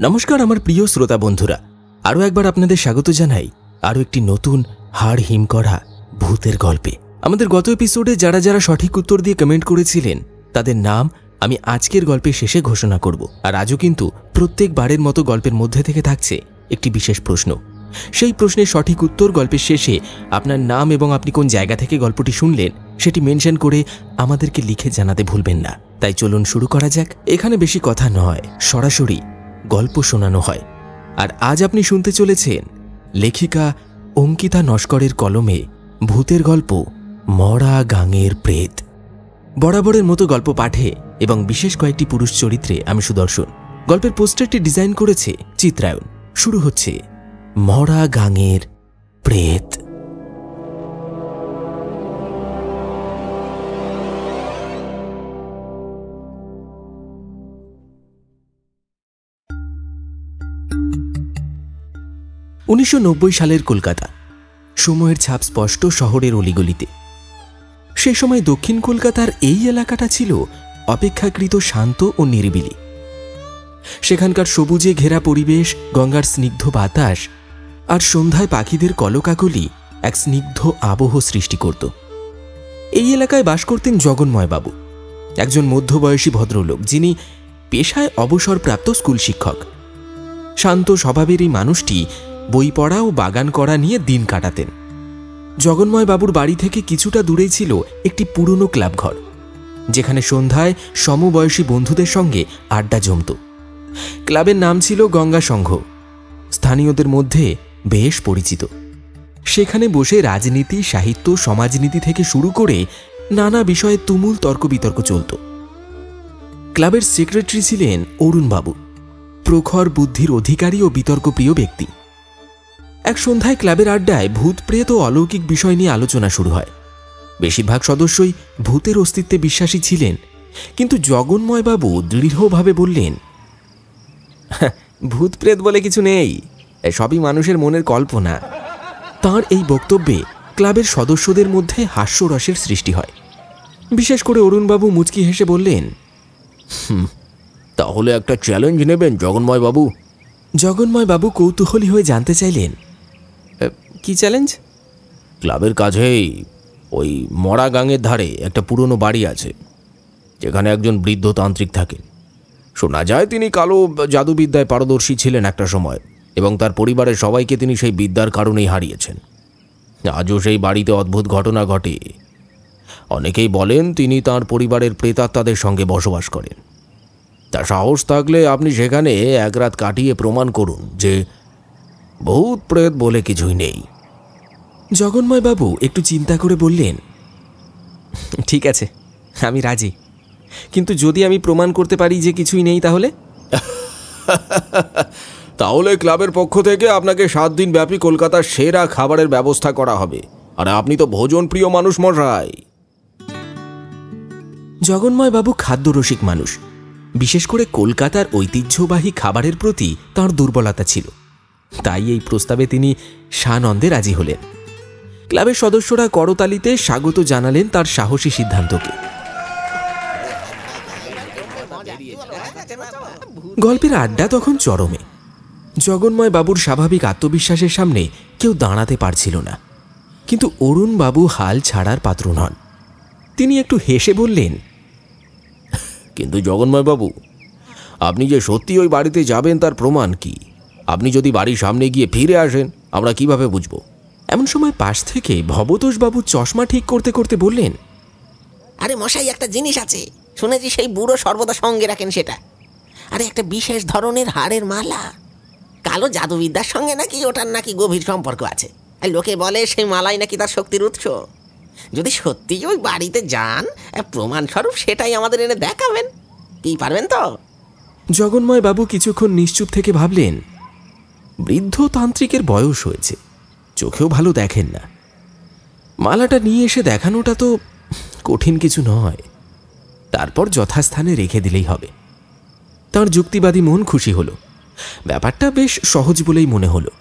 নমস্কার আমার প্রিয় শ্রোতা বন্ধুরা, আরও একবার আপনাদের স্বাগত জানাই আরও একটি নতুন হাড় হিম করা ভূতের গল্পে। আমাদের গত এপিসোডে যারা যারা সঠিক উত্তর দিয়ে কমেন্ট করেছিলেন তাদের নাম আমি আজকের গল্পের শেষে ঘোষণা করব। আর আজও কিন্তু প্রত্যেকবারের মতো গল্পের মধ্যে থেকে থাকছে একটি বিশেষ প্রশ্ন। সেই প্রশ্নের সঠিক উত্তর গল্পের শেষে আপনার নাম এবং আপনি কোন জায়গা থেকে গল্পটি শুনলেন সেটি মেনশন করে আমাদেরকে লিখে জানাতে ভুলবেন না। তাই চলুন শুরু করা যাক। এখানে বেশি কথা নয়, সরাসরি গল্প শোনানো হয়। আর আজ আপনি শুনতে চলেছেন লেখিকা অঙ্কিতা নস্করের কলমে ভূতের গল্প মরা গাঙের প্রেত। বরাবরের মতো গল্প পাঠে এবং বিশেষ কয়েকটি পুরুষ চরিত্রে আমি সুদর্শন। গল্পের পোস্টারটি ডিজাইন করেছে চিত্রায়ন। শুরু হচ্ছে মরা গাঙের প্রেত। সালের কলকাতা। সময়ের ছাপ স্পষ্ট শহরের অলিগলিতে। সে সময় দক্ষিণ কলকাতার এই এলাকাটা ছিল অপেক্ষাকৃত শান্ত ও নিরিবিলি। সেখানকার সবুজে ঘেরা পরিবেশ, গঙ্গার স্নিগ্ধ বাতাস আর সন্ধ্যায় পাখিদের কলকাকলি এক স্নিগ্ধ আবহ সৃষ্টি করত। এই এলাকায় বাস করতেন জগন্ময়বাবু, একজন মধ্যবয়সী ভদ্রলোক যিনি পেশায় অবসরপ্রাপ্ত স্কুল শিক্ষক। শান্ত স্বভাবের এই মানুষটি বই পড়া ও বাগান করা নিয়ে দিন কাটাতেন। জগন্ময়বাবুর বাড়ি থেকে কিছুটা দূরেই ছিল একটি পুরনো ক্লাবঘর, যেখানে সন্ধ্যায় সমবয়সী বন্ধুদের সঙ্গে আড্ডা জমত। ক্লাবের নাম ছিল গঙ্গা সংঘ, স্থানীয়দের মধ্যে বেশ পরিচিত। সেখানে বসে রাজনীতি, সাহিত্য, সমাজনীতি থেকে শুরু করে নানা বিষয়ে তুমুল তর্ক বিতর্ক চলত। ক্লাবের সেক্রেটারি ছিলেন অরুণবাবু, প্রখর বুদ্ধির অধিকারী ও বিতর্কপ্রিয় ব্যক্তি। এক সন্ধ্যায় ক্লাবের আড্ডায় ভূত প্রেত ও অলৌকিক বিষয় নিয়ে আলোচনা শুরু হয়। বেশিরভাগ সদস্যই ভূতের অস্তিত্বে বিশ্বাসী ছিলেন, কিন্তু জগন্ময়বাবু দৃঢ়ভাবে বললেন, ভূত প্রেত বলে কিছু নেই, সবই মানুষের মনের কল্পনা। তাঁর এই বক্তব্যে ক্লাবের সদস্যদের মধ্যে হাস্যরসের সৃষ্টি হয়। বিশেষ করে অরুণবাবু মুচকি হেসে বললেন, তাহলে একটা চ্যালেঞ্জ নেবেন জগন্ময়বাবু? জগন্ময়বাবু কৌতূহলী হয়ে জানতে চাইলেন, কি চ্যালেঞ্জ? ক্লাবের কাছেই ওই মরা গাঙের ধারে একটা পুরনো বাড়ি আছে, যেখানে একজন বৃদ্ধ তান্ত্রিক থাকেন। শোনা যায় তিনি কালো জাদুবিদ্যায় পারদর্শী ছিলেন একটা সময়, এবং তার পরিবারের সবাইকে তিনি সেই বিদ্যার কারণেই হারিয়েছেন। আজও সেই বাড়িতে অদ্ভুত ঘটনা ঘটে। অনেকেই বলেন তিনি তার পরিবারের প্রেতাত্মাদের সঙ্গে বসবাস করেন। তা সাহস থাকলে আপনি সেখানে এক রাত কাটিয়ে প্রমাণ করুন যে ভূত প্রেত বলে কিছুই নেই। জগন্ময়বাবু একটু চিন্তা করে বললেন, ঠিক আছে, আমি রাজি, কিন্তু যদি আমি প্রমাণ করতে পারি যে কিছুই নেই তাহলে? তাহলে ক্লাবের পক্ষ থেকে আপনাকে 7 দিন ব্যাপী কলকাতার সেরা খাবারের ব্যবস্থা করা হবে। আর আপনি তো ভোজন প্রিয় মানুষ মশাই। জগন্ময়বাবু খাদ্যরসিক মানুষ। বিশেষ করে কলকাতার ঐতিহ্যবাহী খাবারের প্রতি তাঁর দুর্বলতা ছিল। তাই এই প্রস্তাবে তিনি সানন্দে রাজি হলেন। ক্লাবের সদস্যরা করতালিতে স্বাগত জানালেন তার সাহসী সিদ্ধান্তকে। গল্পের আড্ডা তখন চরমে। জগন্ময়বাবুর স্বাভাবিক আত্মবিশ্বাসের সামনে কেউ দাঁড়াতে পারছিল না, কিন্তু অরুণবাবু হাল ছাড়ার পাত্র নন। তিনি একটু হেসে বললেন, কিন্তু জগন্ময়বাবু, আপনি যে সত্যি ওই বাড়িতে যাবেন তার প্রমাণ কি? আপনি যদি বাড়ির সামনে গিয়ে ফিরে আসেন, আমরা কিভাবে বুঝব? এমন সময় পাশ থেকে ভবতোষবাবু চশমা ঠিক করতে করতে বললেন, আরে মশাই, একটা জিনিস আছে, শুনেছি সেই বুড়ো সর্বদা সঙ্গে রাখেন সেটা। আরে একটা বিশেষ ধরনের হাড়ের মালা, কালো জাদুবিদ্যার সঙ্গে নাকি ওটার নাকি গভীর সম্পর্ক আছে। আর লোকে বলে সেই মালাই নাকি তার শক্তির উৎস। যদি সত্যি ওই বাড়িতে যান, প্রমাণস্বরূপ সেটাই আমাদের এনে দেখাবেন। কি পারবেন তো? জগন্ময়বাবু কিছুক্ষণ নিশ্চুপ থেকে ভাবলেন, বৃদ্ধ তান্ত্রিকের বয়স হয়েছে, চোখেও ভালো দেখেন না, মালাটা নিয়ে এসে দেখানোটা তো কঠিন কিছু নয়। তারপর যথাস্থানে রেখে দিলেই হবে। তাঁর যুক্তিবাদী মন খুশি হলো। ব্যাপারটা বেশ সহজ বলেই মনে হলো,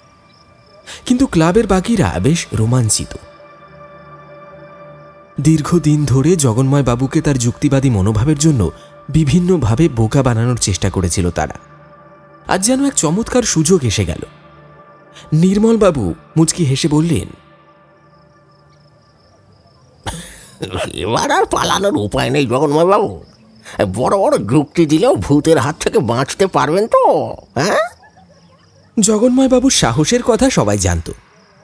কিন্তু ক্লাবের বাকিরা বেশ রোমাঞ্চিত। দীর্ঘদিন ধরে জগন্ময়বাবুকে তার যুক্তিবাদী মনোভাবের জন্য বিভিন্নভাবে বোকা বানানোর চেষ্টা করেছিল তারা। আজ যেন এক চমৎকার সুযোগ এসে গেল। নির্মলবাবু মুচকি হেসে বললেন, এবার আর পালানোর উপায় নেই জগন্ময় বাবু। বড় বড় যুক্তি দিলেও ভূতের হাত থেকে বাঁচতে পারবেন তো? হ্যাঁ, জগন্ময়বাবুর সাহসের কথা সবাই জানত।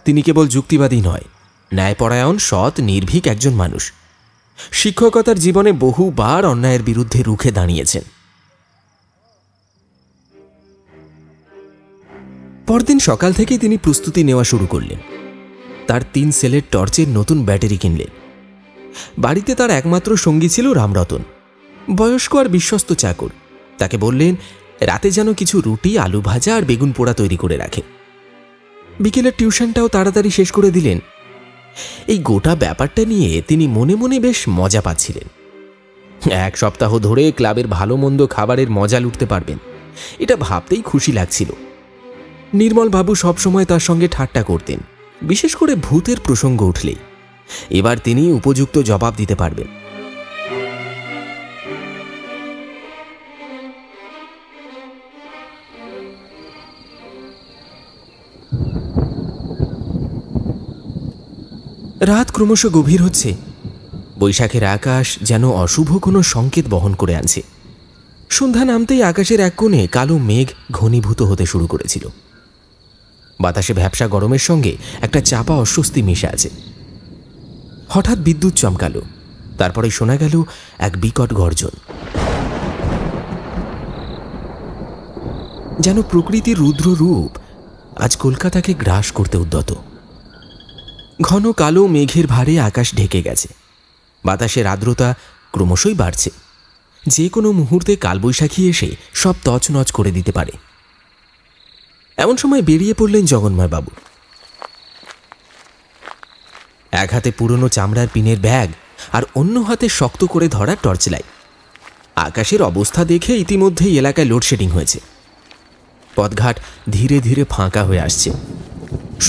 তিনি কেবল যুক্তিবাদী নয়, ন্যায়পরায়ণ, সৎ, নির্ভীক একজন মানুষ। শিক্ষকতার জীবনে বহুবার অন্যায়ের বিরুদ্ধে রুখে দাঁড়িয়েছেন। পরদিন সকাল থেকেই তিনি প্রস্তুতি নেওয়া শুরু করলেন। তার 3 সেলের টর্চের নতুন ব্যাটারি কিনলেন। বাড়িতে তার একমাত্র সঙ্গী ছিল রামরতন, বয়স্ক আর বিশ্বস্ত চাকর। তাকে বললেন রাতে যেন কিছু রুটি, আলু ভাজা আর বেগুন পোড়া তৈরি করে রাখে। বিকেলের টিউশনটাও তাড়াতাড়ি শেষ করে দিলেন। এই গোটা ব্যাপারটা নিয়ে তিনি মনে মনে বেশ মজা পাচ্ছিলেন। 1 সপ্তাহ ধরে ক্লাবের ভালো মন্দ খাবারের মজা লুটতে পারবেন, এটা ভাবতেই খুশি লাগছিল। নির্মলবাবু সবসময় তার সঙ্গে ঠাট্টা করতেন, বিশেষ করে ভূতের প্রসঙ্গ উঠলেই। এবার তিনি উপযুক্ত জবাব দিতে পারবেন। রাত ক্রমশ গভীর হচ্ছে। বৈশাখের আকাশ যেন অশুভ কোনো সংকেত বহন করে আনছে। সন্ধ্যা নামতেই আকাশের এক কোণে কালো মেঘ ঘনীভূত হতে শুরু করেছিল। বাতাসে ভ্যাপসা গরমের সঙ্গে একটা চাপা অস্বস্তি মিশে আছে। হঠাৎ বিদ্যুৎ চমকালো, তারপরে শোনা গেল এক বিকট গর্জন। যেন প্রকৃতির রুদ্র রূপ আজ কলকাতাকে গ্রাস করতে উদ্যত। ঘন কালো মেঘের ভারে আকাশ ঢেকে গেছে। বাতাসের আর্দ্রতা ক্রমশই বাড়ছে। যে কোনো মুহূর্তে কালবৈশাখী এসে সব তছনছ করে দিতে পারে। এমন সময় বেরিয়ে পড়লেন জগন্ময়বাবু। এক হাতে পুরনো চামড়ার পিনের ব্যাগ আর অন্য হাতে শক্ত করে ধরা টর্চ লাইট। আকাশের অবস্থা দেখে ইতিমধ্যেই এলাকায় লোডশেডিং হয়েছে। পথঘাট ধীরে ধীরে ফাঁকা হয়ে আসছে।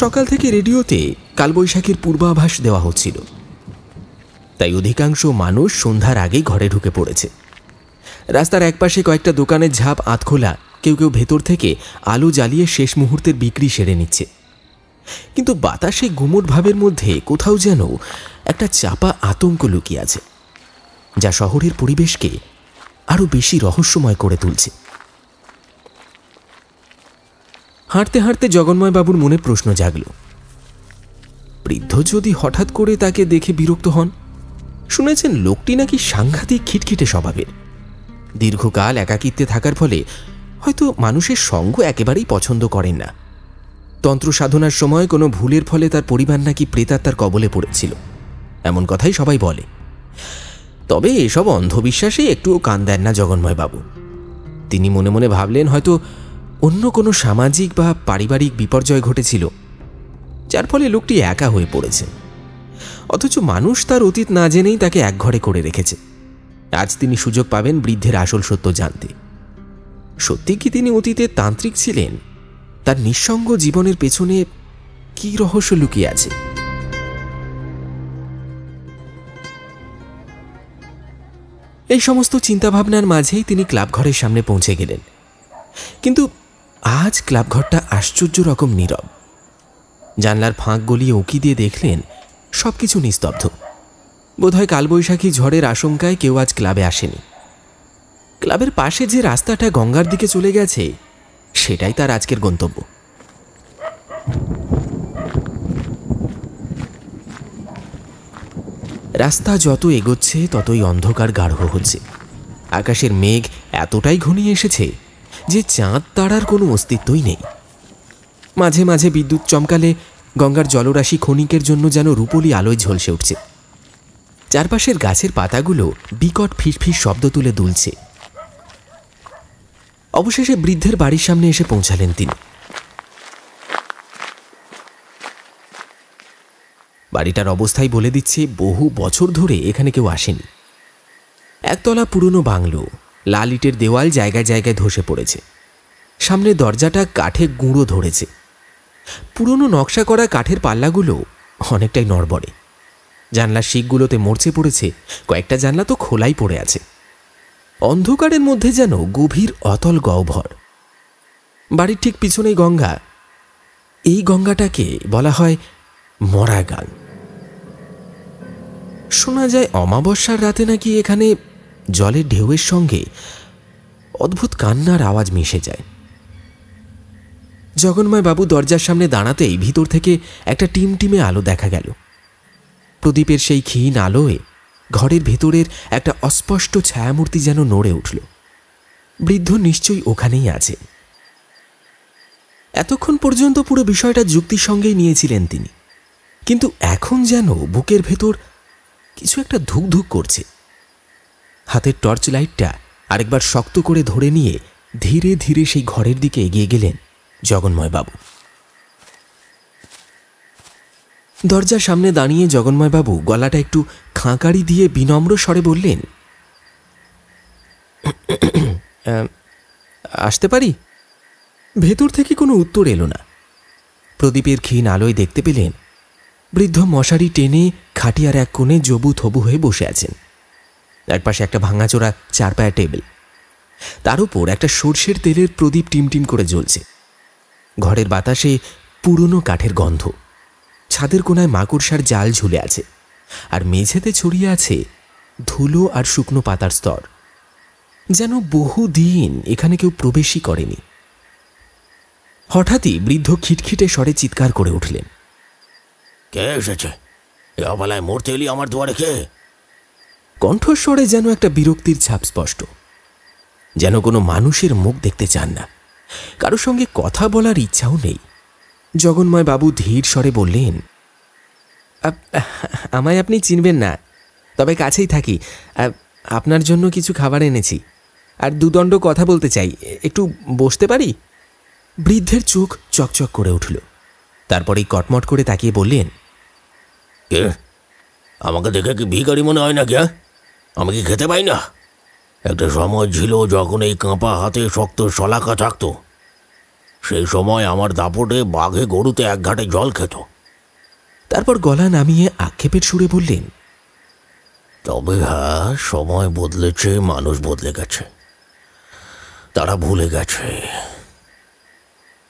সকাল থেকে রেডিওতে কালবৈশাখীর পূর্বাভাস দেওয়া হচ্ছিল, তাই অধিকাংশ মানুষ সন্ধ্যার আগেই ঘরে ঢুকে পড়েছে। রাস্তার একপাশে কয়েকটা দোকানের ঝাঁপ আধখোলা, কেউ কেউ ভেতর থেকে আলো জ্বালিয়ে শেষ মুহূর্তের বিক্রি সেরে নিচ্ছে। কিন্তু বাতাসে গুমট ভাবের মধ্যে কোথাও যেন একটা চাপা আতঙ্ক লুকিয়ে আছে, যা শহরের পরিবেশকে আরো বেশি রহস্যময় করে তুলছে। হাঁটতে হাঁটতে জগন্ময়বাবুর মনে প্রশ্ন জাগল, বৃদ্ধ যদি হঠাৎ করে তাকে দেখে বিরক্ত হন? শুনেছেন লোকটি নাকি সাংঘাতিক খিটখিটে স্বভাবের। দীর্ঘকাল একাকিত্বে থাকার ফলে হয়তো মানুষের সঙ্গ একেবারেই পছন্দ করেন না। তন্ত্র সাধনার সময় কোনো ভুলের ফলে তার পরিবার নাকি প্রেতাত্মার কবলে পড়েছিল, এমন কথাই সবাই বলে। তবে এসব অন্ধবিশ্বাসে একটুও কান দেন না জগন্ময়বাবু। তিনি মনে মনে ভাবলেন হয়তো অন্য কোনো সামাজিক বা পারিবারিক বিপর্যয় ঘটেছিল, যার ফলে লোকটি একা হয়ে পড়েছে। অথচ মানুষ তার অতীত না জেনেই তাকে একঘরে করে রেখেছে। আজ তিনি সুযোগ পাবেন বৃদ্ধের আসল সত্য জানতে। সত্যি কি তিনি অতীতে তান্ত্রিক ছিলেন? তার নিঃসঙ্গ জীবনের পেছনে কি রহস্য লুকিয়ে আছে? এই সমস্ত চিন্তাভাবনার মাঝেই তিনি ক্লাবঘরের সামনে পৌঁছে গেলেন। কিন্তু আজ ক্লাবঘরটা আশ্চর্য রকম নীরব। জানলার ফাঁক গলিয়ে উঁকি দিয়ে দেখলেন সবকিছু নিস্তব্ধ। বোধহয় কালবৈশাখী ঝড়ের আশঙ্কায় কেউ আজ ক্লাবে আসেনি। ক্লাবের পাশে যে রাস্তাটা গঙ্গার দিকে চলে গেছে, সেটাই তার আজকের গন্তব্য। রাস্তা যত এগোচ্ছে ততই অন্ধকার গাঢ় হচ্ছে। আকাশের মেঘ এতটাই ঘনিয়ে এসেছে যে চাঁদ তারার কোনো অস্তিত্বই নেই। মাঝে মাঝে বিদ্যুৎ চমকালে গঙ্গার জলরাশি ক্ষণিকের জন্য যেন রূপলি আলোয় ঝলসে উঠছে। চারপাশের গাছের পাতাগুলো বিকট ফিসফিস শব্দ তুলে দুলছে। অবশেষে বৃদ্ধের বাড়ির সামনে এসে পৌঁছালেন তিনি। বাড়িটার অবস্থাই বলে দিচ্ছে বহু বছর ধরে এখানে কেউ আসেনি। একতলা পুরনো বাংলো, লাল ইটের দেওয়াল জায়গায় জায়গায় ধসে পড়েছে। সামনে দরজাটা কাঠে গুঁড়ো ধরেছে। পুরনো নকশা করা কাঠের পাল্লাগুলো অনেকটাই নড়বড়ে। জানলার শিকগুলোতে মরচে পড়েছে, কয়েকটা জানলা তো খোলাই পড়ে আছে। অন্ধকারের মধ্যে যেন গভীর অতল গহ্বর। বাড়ির ঠিক পিছনেই গঙ্গা। এই গঙ্গাটাকে বলা হয় মরা গাং। শোনা যায় অমাবস্যার রাতে নাকি এখানে জলের ঢেউয়ের সঙ্গে অদ্ভুত কান্নার আওয়াজ মিশে যায়। জগন্ময় বাবু দরজার সামনে দাঁড়াতেই ভিতর থেকে একটা টিমটিমে আলো দেখা গেল। প্রদীপের সেই ক্ষীণ আলোয় ঘরের ভেতরের একটা অস্পষ্ট ছায়ামূর্তি যেন নড়ে উঠল। বৃদ্ধ নিশ্চয়ই ওখানেই আছে। এতক্ষণ পর্যন্ত পুরো বিষয়টা যুক্তির সঙ্গেই নিয়েছিলেন তিনি, কিন্তু এখন যেন বুকের ভেতর কিছু একটা ধুকধুক করছে। হাতের টর্চ লাইটটা আরেকবার শক্ত করে ধরে নিয়ে ধীরে ধীরে সেই ঘরের দিকে এগিয়ে গেলেন জগন্ময়বাবু। দরজার সামনে দাঁড়িয়ে জগন্ময়বাবু গলাটা একটু খাঁকারি দিয়ে বিনম্র স্বরে বললেন, আসতে পারি? ভেতর থেকে কোনো উত্তর এলো না। প্রদীপের ক্ষীণ আলোয় দেখতে পেলেন বৃদ্ধ মশারি টেনে খাটিয়ার এক কোণে জবু থবু হয়ে বসে আছেন। একপাশে একটা ভাঙাচোরা চারপায়া টেবিল, তার উপর একটা সর্ষের তেলের প্রদীপ টিমটিম করে জ্বলছে। ঘরের বাতাসে পুরনো কাঠের গন্ধ। ছাদের কোনায় মাকড়সার জাল ঝুলে আছে, আর মেঝেতে ছড়িয়ে আছে ধুলো আর শুকনো পাতার স্তর। যেন বহুদিন এখানে কেউ প্রবেশই করেনি। হঠাৎই বৃদ্ধ খিটখিটে স্বরে চিৎকার করে উঠলেন, কে এসেছে? এ অবলায় মরতে এলি আমার দুয়ারে কে? কণ্ঠস্বরে যেন একটা বিরক্তির ছাপ স্পষ্ট, যেন কোনো মানুষের মুখ দেখতে চান না, কারোর সঙ্গে কথা বলার ইচ্ছাও নেই। জগন্ময় বাবু ধীর স্বরে বললেন, আমায় আপনি চিনবেন না, তবে কাছেই থাকি। আপনার জন্য কিছু খাবার এনেছি, আর দুদণ্ড কথা বলতে চাই। একটু বসতে পারি? বৃদ্ধের চোখ চকচক করে উঠল। তারপরেই কটমট করে তাকিয়ে বললেন, কে? আমাকে দেখে কি ভিখারি মনে হয় না? কে? আমি কি খেতে পাই না? একটা সময় ছিল যখন এই কাঁপা হাতে শক্ত শলাকা থাকতো। সেই সময় আমার দাপটে বাঘে গরুতে এক ঘাটে জল খেত। তারপর গলা নামিয়ে আক্ষেপের সুরে বললেন, তবে হ্যাঁ, সময় বদলেছে, মানুষ বদলে গেছে, তারা ভুলে গেছে।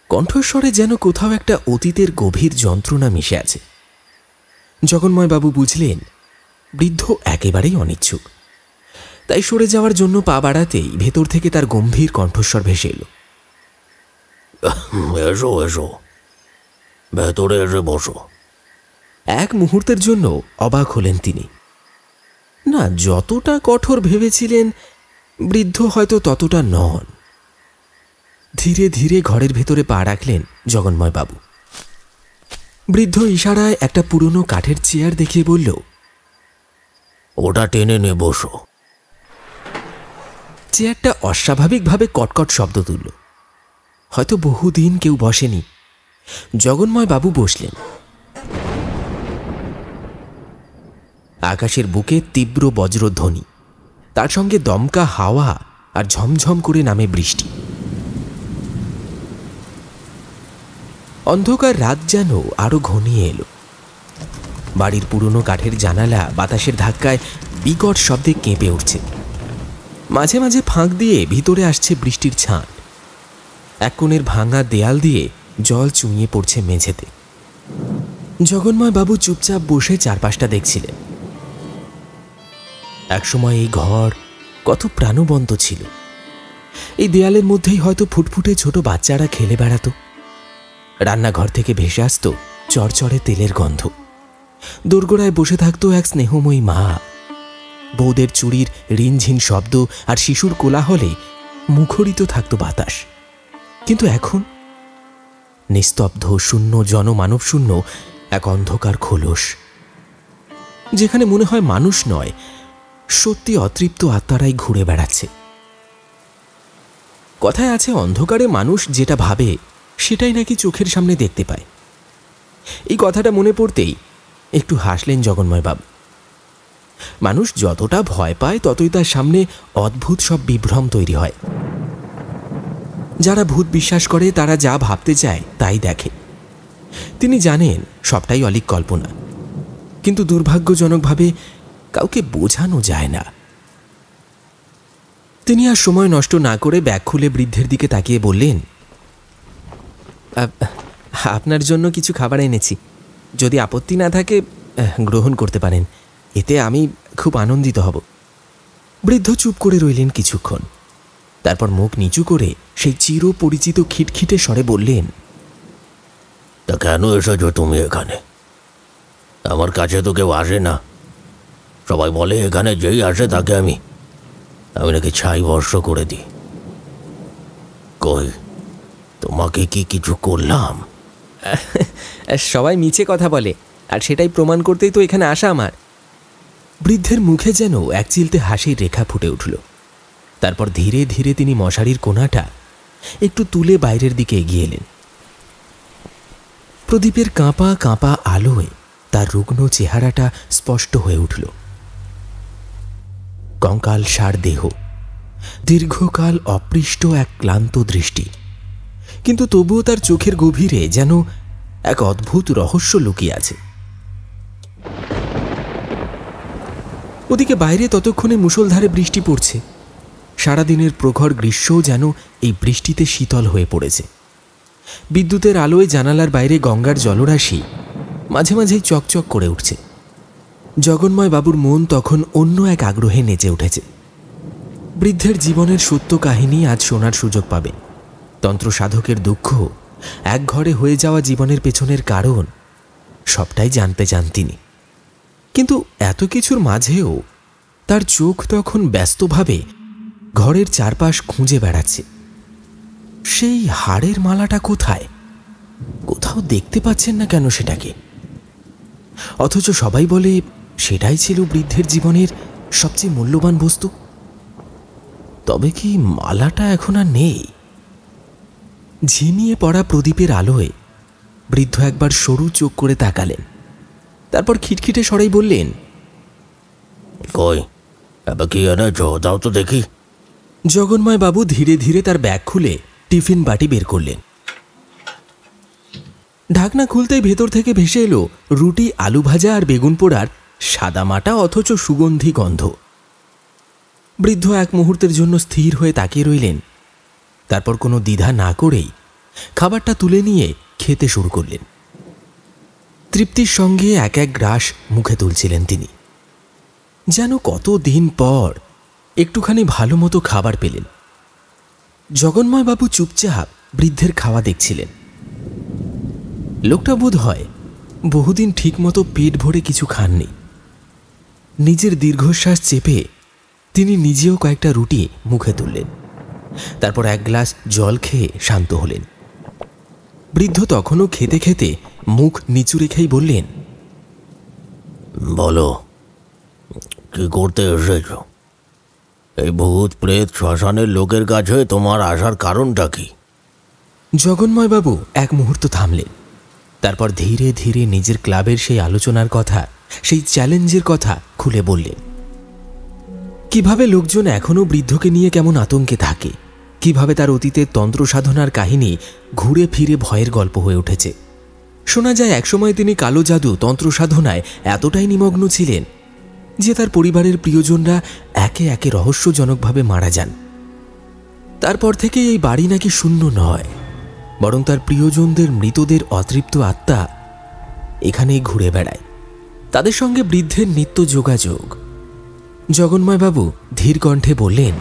কণ্ঠস্বরে যেন কোথাও একটা অতীতের গভীর যন্ত্রণা মিশে আছে। জগন্ময়বাবু বুঝলেন বৃদ্ধ একেবারেই অনিচ্ছুক, তাই সরে যাওয়ার জন্য পা বাড়াতেই ভেতর থেকে তার গম্ভীর কণ্ঠস্বর ভেসে এলো, এসো এসো, ভেতরে এসে বসো। এক মুহূর্তের জন্য অবাক হলেন তিনি। না, যতটা কঠোর ভেবেছিলেন বৃদ্ধ হয়তো ততটা নন। ধীরে ধীরে ঘরের ভেতরে পা রাখলেন জগন্ময়বাবু। বৃদ্ধ ইশারায় একটা পুরনো কাঠের চেয়ার দেখিয়ে বলল, ওটা টেনে নে, বসো। চেয়ারটা অস্বাভাবিকভাবে কটকট শব্দ তুলল। হয়তো বহুদিন কেউ বসেনি। জগন্ময়বাবু বসলেন। আকাশের বুকে তীব্র বজ্রধ্বনি, তার সঙ্গে দমকা হাওয়া আর ঝমঝম করে নামে বৃষ্টি। অন্ধকার রাত যেন আরো ঘনিয়ে এলো। বাড়ির পুরনো কাঠের জানালা বাতাসের ধাক্কায় বিকট শব্দে কেঁপে উঠছে। মাঝে মাঝে ফাঁক দিয়ে ভিতরে আসছে বৃষ্টির ছাঁট। এক কোণের ভাঙা দেয়াল দিয়ে জল চুঁইয়ে পড়ছে মেঝেতে। জগন্ময়বাবু চুপচাপ বসে চারপাশটা দেখছিলেন। একসময় এই ঘর কত প্রাণবন্ত ছিল। এই দেয়ালের মধ্যেই হয়তো ফুটফুটে ছোট বাচ্চারা খেলে বেড়াতো। রান্নাঘর থেকে ভেসে আসতো চরচরে তেলের গন্ধ। দোরগোড়ায় বসে থাকতো এক স্নেহময়ী মা। বউদের চুড়ির রিনঝিন শব্দ আর শিশুর কোলাহলে মুখরিত থাকতো বাতাস। কিন্তু এখন নিস্তব্ধ, শূন্য, জনমানব শূন্য এক অন্ধকার খোলস, যেখানে মনে হয় মানুষ নয়, সত্যি অতৃপ্ত আত্মারাই ঘুরে বেড়াচ্ছে। কথায় আছে, অন্ধকারে মানুষ যেটা ভাবে সেটাই নাকি চোখের সামনে দেখতে পায়। এই কথাটা মনে পড়তেই একটু হাসলেন জগন্ময়বাবু। মানুষ যতটা ভয় পায় ততই তার সামনে অদ্ভুত সব বিভ্রম তৈরি হয়। যারা ভূত বিশ্বাস করে তারা যা ভাবতে চায় তাই দেখে। তিনি জানেন সবটাই অলীক কল্পনা, কিন্তু দুর্ভাগ্যজনকভাবে কাউকে বোঝানো যায় না। তিনি আর সময় নষ্ট না করে ব্যাগ খুলে বৃদ্ধের দিকে তাকিয়ে বললেন, আপনার জন্য কিছু খাবার এনেছি, যদি আপত্তি না থাকে গ্রহণ করতে পারেন, এতে আমি খুব আনন্দিত হব। বৃদ্ধ চুপ করে রইলেন কিছুক্ষণ, তারপর মুখ নিচু করে সেই চিরপরিচিত খিটখিটে স্বরে বললেন, তা কেন এসেছো তুমি এখানে? আমার কাছে তো কেউ আসে না। সবাই বলে এখানে যেই আসে তাকে আমি নাকি ছাই বর্ষ করে দিই। কই, তোমাকে কি কিছু করলাম? সবাই মিছে কথা বলে, আর সেটাই প্রমাণ করতেই তো এখানে আসা আমার। বৃদ্ধের মুখে যেন এক চিলতে হাসির রেখা ফুটে উঠল। তারপর ধীরে ধীরে তিনি মশারির কোণাটা একটু তুলে বাইরের দিকে এগিয়ে এলেন। প্রদীপের কাঁপা কাঁপা আলোয় তার রুগ্ন চেহারাটা স্পষ্ট হয়ে উঠল। কঙ্কাল সার দেহ, দীর্ঘকাল অপৃষ্ট এক ক্লান্ত দৃষ্টি, কিন্তু তবুও তার চোখের গভীরে যেন এক অদ্ভুত রহস্য লুকিয়ে আছে। ওদিকে বাইরে ততক্ষণে মুষলধারে বৃষ্টি পড়ছে। সারাদিনের প্রখর গ্রীষ্মও যেন এই বৃষ্টিতে শীতল হয়ে পড়েছে। বিদ্যুতের আলোয় জানালার বাইরে গঙ্গার জলরাশি মাঝে মাঝেই চকচক করে উঠছে। জগন্ময় বাবুর মন তখন অন্য এক আগ্রহে নেচে উঠেছে। বৃদ্ধের জীবনের সত্য কাহিনী আজ শোনার সুযোগ পাবেন। তন্ত্র সাধকের দুঃখ, এক ঘরে হয়ে যাওয়া জীবনের পেছনের কারণ, সবটাই জানতে চান তিনি। কিন্তু এত কিছুর মাঝেও তার চোখ তখন ব্যস্তভাবে ঘরের চারপাশ খুঁজে বেড়াচ্ছে। সেই হাড়ের মালাটা কোথায়? কোথাও দেখতে পাচ্ছেন না কেন সেটাকে? অথচ সবাই বলে সেটাই ছিল বৃদ্ধের জীবনের সবচেয়ে মূল্যবান বস্তু। তবে কি মালাটা এখন আর নেই? ঝিমিয়ে পড়া প্রদীপের আলোয় বৃদ্ধ একবার সরু চোখ করে তাকালেন, তারপর খিটখিটে স্বরেই বললেন, কই, এবার কি এনেছো দাও তো দেখি। জগন্ময় বাবু ধীরে ধীরে তার ব্যাগ খুলে টিফিন বাটি বের করলেন। ঢাকনা খুলতেই ভেতর থেকে ভেসে এলো রুটি, আলু ভাজা আর বেগুন পোড়ার সাদামাটা অথচ সুগন্ধি গন্ধ। বৃদ্ধ এক মুহূর্তের জন্য স্থির হয়ে তাকিয়ে রইলেন, তারপর কোনো দ্বিধা না করেই খাবারটা তুলে নিয়ে খেতে শুরু করলেন। তৃপ্তির সঙ্গে এক এক গ্রাস মুখে তুলছিলেন তিনি, যেন কতদিন পর একটুখানি ভালো মতো খাবার পেলেন। জগন্ময়বাবু চুপচাপ বৃদ্ধের খাওয়া দেখছিলেন। লোকটা বোধ হয় বহুদিন ঠিকমতো পেট ভরে কিছু খাননি। নিজের দীর্ঘশ্বাস চেপে তিনি নিজেও কয়েকটা রুটি মুখে তুললেন, তারপর এক গ্লাস জল খেয়ে শান্ত হলেন। বৃদ্ধ তখনও খেতে খেতে মুখ নিচু রেখেই বললেন, বলো, কি করতে এসেছ? এই ভূত প্রেত শ্মশানের লোকের কাছে তোমার আসার কারণটা কি? জগন্ময়বাবু এক মুহূর্ত থামলেন, তারপর ধীরে ধীরে নিজের ক্লাবের সেই আলোচনার কথা, সেই চ্যালেঞ্জের কথা খুলে বললেন। কিভাবে লোকজন এখনও বৃদ্ধকে নিয়ে কেমন আতঙ্কে থাকে, কিভাবে তার অতীতের তন্ত্র সাধনার কাহিনী ঘুরে ফিরে ভয়ের গল্প হয়ে উঠেছে। শোনা যায় একসময় তিনি কালো জাদু তন্ত্র সাধনায় এতটাই নিমগ্ন ছিলেন যে তার পরিবারের প্রিয়জনরা একে একে রহস্যজনকভাবে মারা যান। তারপর থেকে এই বাড়ি নাকি শূন্য নয়, বরং তার প্রিয়জনদের মৃতদের অতৃপ্ত আত্মা এখানেই ঘুরে বেড়ায়, তাদের সঙ্গে বৃদ্ধের নিত্য যোগাযোগ। জগন্ময়বাবু ধীর কণ্ঠে বললেন,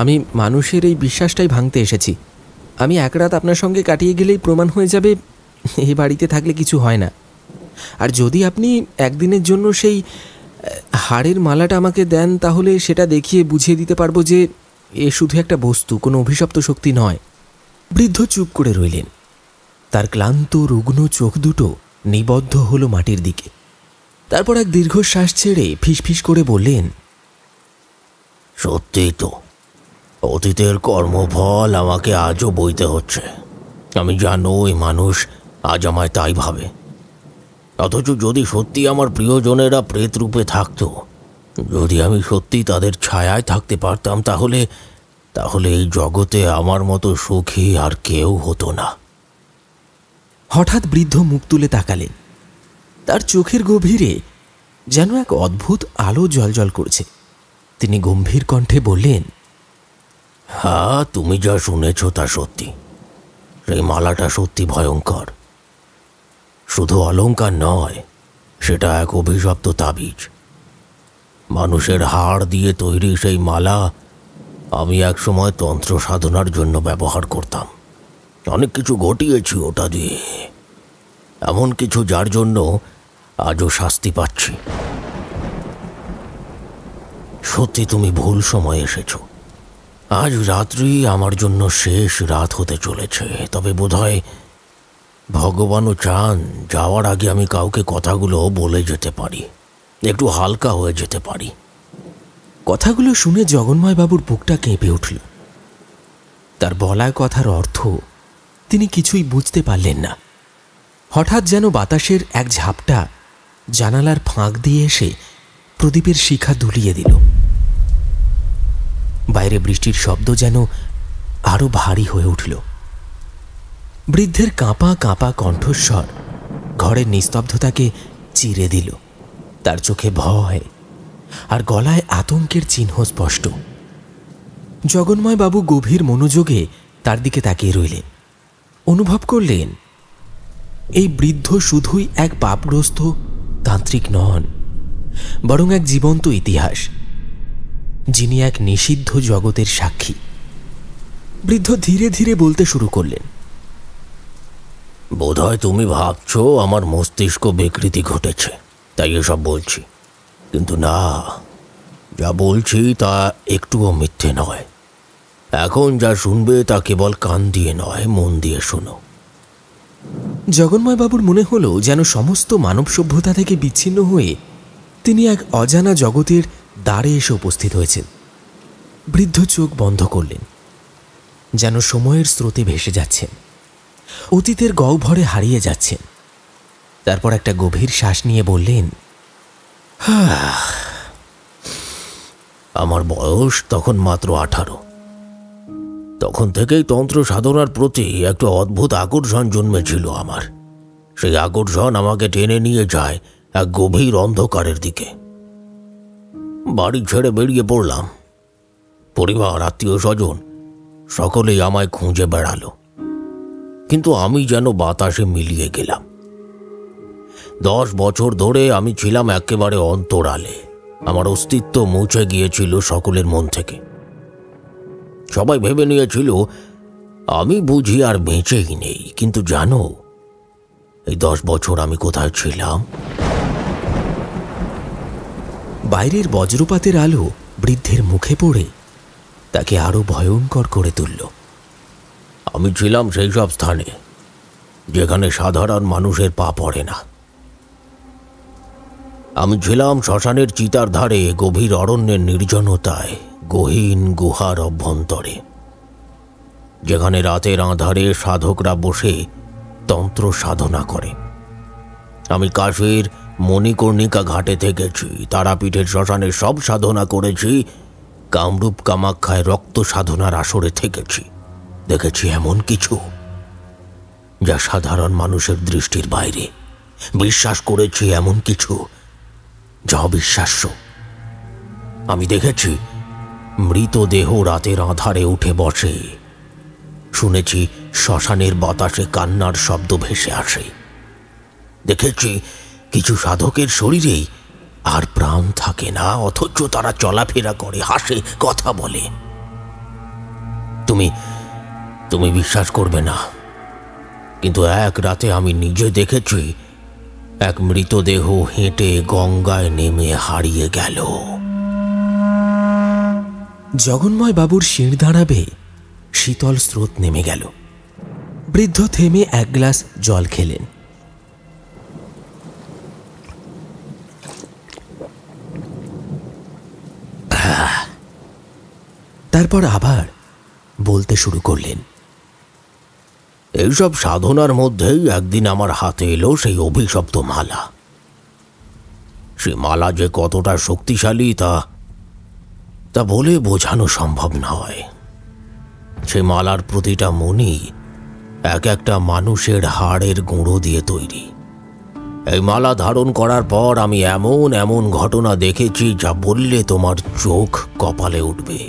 আমি মানুষের এই বিশ্বাসটাই ভাঙতে এসেছি। আমি এক রাত আপনার সঙ্গে কাটিয়ে গেলেই প্রমাণ হয়ে যাবে এই বাড়িতে থাকলে কিছু হয় না। আর যদি আপনি একদিনের জন্য সেই হাড়ের মালাটা আমাকে দেন, তাহলে সেটা দেখিয়ে বুঝিয়ে দিতে পারবো যে এ শুধু একটা বস্তু, কোনো অভিশপ্ত শক্তি নয়। বৃদ্ধ চুপ করে রইলেন, তার ক্লান্ত রুগ্ন চোখ দুটো নিবদ্ধ হলো মাটির দিকে। তারপর এক দীর্ঘশ্বাস ছেড়ে ফিসফিস করে বললেন, সত্যিই তো, অতীতের কর্মফল আমাকে আজও বইতে হচ্ছে। আমি জানোই মানুষ আজ আমায় তাই ভাবে। অথচ যদি সত্যি আমার প্রিয়জনেরা প্রেত রূপে থাকতো, যদি আমি সত্যি তাদের ছায়ায় থাকতে পারতাম, তাহলে এই জগতে আমার মতো সুখী আর কেউ হতো না। হঠাৎ বৃদ্ধ মুখ তুলে তাকালেন, তার চোখের গভীরে যেন এক অদ্ভুত আলো জ্বলজ্বল করছে। তিনি গম্ভীর কণ্ঠে বললেন, হ্যাঁ, তুমি যা শুনেছ তা সত্যি। সেই মালাটা সত্যি ভয়ঙ্কর। শুধু অলংকার নয়, সেটা এক অভিশপ্ত তাবিজ। মানুষের হাড় দিয়ে তৈরি সেই মালা আমি একসময় তন্ত্র সাধনার জন্য ব্যবহার করতাম। অনেক কিছু ঘটিয়েছি ওটা দিয়ে, এমন কিছু যার জন্য আজও শাস্তি পাচ্ছি। সত্যি তুমি ভুল সময় এসেছ। আজ রাত্রি আমার জন্য শেষ রাত হতে চলেছে। তবে বোধহয় ভগবানও চান যাওয়ার আগে আমি কাউকে কথাগুলো বলে যেতে পারি, একটু হালকা হয়ে যেতে পারি। কথাগুলো শুনে জগন্ময় বাবুর বুকটা কেঁপে উঠল। তার বলা কথার অর্থ তিনি কিছুই বুঝতে পারলেন না। হঠাৎ যেন বাতাসের এক ঝাপটা জানালার ফাঁক দিয়ে এসে প্রদীপের শিখা দুলিয়ে দিল। বাইরে বৃষ্টির শব্দ যেন আরো ভারী হয়ে উঠল। বৃদ্ধের কাঁপা কাঁপা কণ্ঠস্বর ঘরের নিস্তব্ধতাকে চিরে দিল। তার চোখে ভয় আর গলায় আতঙ্কের চিহ্ন স্পষ্ট। জগন্ময় বাবু গভীর মনোযোগে তার দিকে তাকিয়ে রইলেন। অনুভব করলেন এই বৃদ্ধ শুধুই এক পাপগ্রস্ত তান্ত্রিক নন, বরং এক জীবন্ত ইতিহাস, যিনি এক নিষিদ্ধ জগতের সাক্ষী। বৃদ্ধ ধীরে ধীরে বলতে শুরু করলেন, বোধহয় তুমি ভাবছ আমার মস্তিষ্ক বিকৃতি ঘটেছে, তাই এসব বলছি। কিন্তু না, যা বলছি তা একটুও মিথ্যে নয়। এখন যা শুনবে তা কেবল কান দিয়ে নয়, মন দিয়ে শোনো। জগন্ময় বাবুর মনে হলো যেন সমস্ত মানব সভ্যতা থেকে বিচ্ছিন্ন হয়ে তিনি এক অজানা জগতের দ্বারে এসে উপস্থিত হয়েছেন। বৃদ্ধ চোখ বন্ধ করলেন, যেন সময়ের স্রোতে ভেসে যাচ্ছেন, অতীতের গহ্বরে হারিয়ে যাচ্ছেন। তারপর একটা গভীর শ্বাস নিয়ে বললেন, আমার বয়স তখন মাত্র 18। তখন থেকেই তন্ত্র সাধনার প্রতি একটা অদ্ভুত আকর্ষণ জন্মেছিল আমার। সেই আকর্ষণ আমাকে টেনে নিয়ে যায় এক গভীর অন্ধকারের দিকে। বাড়ি ছেড়ে বেরিয়ে পড়লাম। পরিবার, আত্মীয় স্বজন সকলেই আমায় খুঁজে বেড়ালো, কিন্তু আমি যেন বাতাসে মিলিয়ে গেলাম। 10 বছর ধরে আমি ছিলাম একেবারে অন্তরালে। আমার অস্তিত্ব মুছে গিয়েছিল সকলের মন থেকে। সবাই ভেবে নিয়েছিল আমি বুঝি আর বেঁচেই নেই। কিন্তু জানো, এই 10 বছর আমি কোথায় ছিলাম? বাইরের বজ্রপাতের আলো বৃদ্ধের মুখে পড়ে তাকে আরো ভয়ঙ্কর করে তুলল। আমি ছিলাম সেই সব স্থানে যেখানে সাধারণ মানুষের পা পড়ে না। আমি ছিলাম শ্মশানের চিতার ধারে, গভীর অরণ্যের নির্জনতায়, গহীন গুহার অভ্যন্তরে, যেখানে রাতের আঁধারে সাধকরা বসে তন্ত্র সাধনা করে। আমি কাশীর মণিকর্ণিকা ঘাটে থেকেছি, তারাপীঠের শ্মশানে সব সাধনা করেছি, কামরূপ কামাখ্যায় রক্ত সাধনার আসরে থেকেছি। দেখেছি এমন কিছু যা সাধারণ মানুষের দৃষ্টির বাইরে। বিশ্বাস করেছি এমন কিছু যা অবিশ্বাস্য। আমি দেখেছি মৃতদেহ রাতের আঁধারে উঠে বসে। শুনেছি শ্মশানের বাতাসে কান্নার শব্দ ভেসে আসে। দেখেছি কিছু সাধকের শরীরেই আর প্রাণ থাকে না, অথচ তারা চলাফেরা করে, হাসে, কথা বলে। তুমি বিশ্বাস করবে না, কিন্তু এক রাতে আমি নিজে দেখেছি এক মৃতদেহ হেঁটে গঙ্গায় নেমে হারিয়ে গেল। জগন্ময় বাবুর শির দাঁড়াবে শীতল স্রোত নেমে গেল। বৃদ্ধ থেমে এক গ্লাস জল খেলেন। তারপর আবার বলতে শুরু করলেন, এইসব সাধনার মধ্যেই একদিন আমার হাতে এলো সেই অভিশপ্ত মালা। সে মালা যে কতটা শক্তিশালী তা বলে বোঝানো সম্ভব নয়। সে মালার প্রতিটা মণি এক একটা মানুষের হাড়ের গুঁড়ো দিয়ে তৈরি। এই মালা ধারণ করার পর আমি এমন এমন ঘটনা দেখেছি যা বললে তোমার চোখ কপালে উঠবে।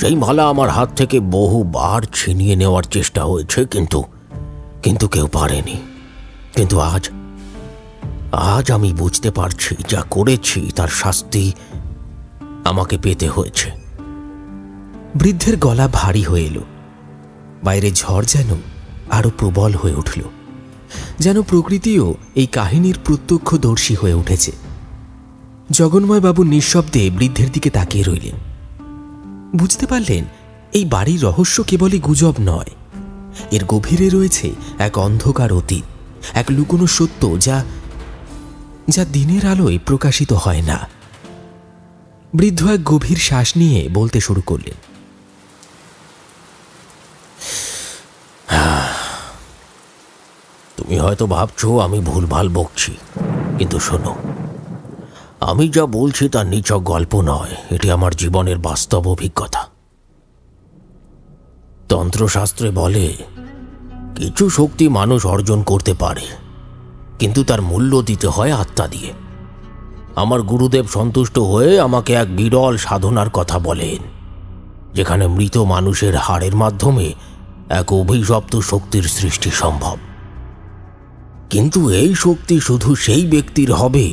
সেই মালা আমার হাত থেকে বহুবার ছিনিয়ে নেওয়ার চেষ্টা হয়েছে, কিন্তু কেউ পারেনি। কিন্তু আজ আমি বুঝতে পারছি যা করেছি তার শাস্তি আমাকে পেতে হয়েছে। বৃদ্ধের গলা ভারী হয়ে এলো। বাইরে ঝড় যেন আরো প্রবল হয়ে উঠল, যেন প্রকৃতিও এই কাহিনীর প্রত্যক্ষদর্শী হয়ে উঠেছে। জগন্ময় বাবু নিঃশব্দে বৃদ্ধের দিকে তাকিয়ে রইলেন। বুঝতে পারলেন এই বাড়ির রহস্য কেবলই গুজব নয়, এর গভীরে রয়েছে এক অন্ধকার অতীত, এক লুকোনো সত্য যা দিনের আলোয় প্রকাশিত হয় না। বৃদ্ধ এক গভীর শ্বাস নিয়ে বলতে শুরু করলেন, তুমি হয়তো ভাবছো আমি ভুলভাল বকছি, কিন্তু শোনো, আমি যা বলছি তা নিছক গল্প নয়, এটি আমার জীবনের বাস্তব অভিজ্ঞতা। তন্ত্রশাস্ত্রে বলে কিছু শক্তি মানুষ অর্জন করতে পারে, কিন্তু তার মূল্য দিতে হয় আত্মা দিয়ে। আমার গুরুদেব সন্তুষ্ট হয়ে আমাকে এক বিরল সাধনার কথা বলেন, যেখানে মৃত মানুষের হাড়ের মাধ্যমে এক অভিশপ্ত শক্তির সৃষ্টি সম্ভব। কিন্তু এই শক্তি শুধু সেই ব্যক্তির হবে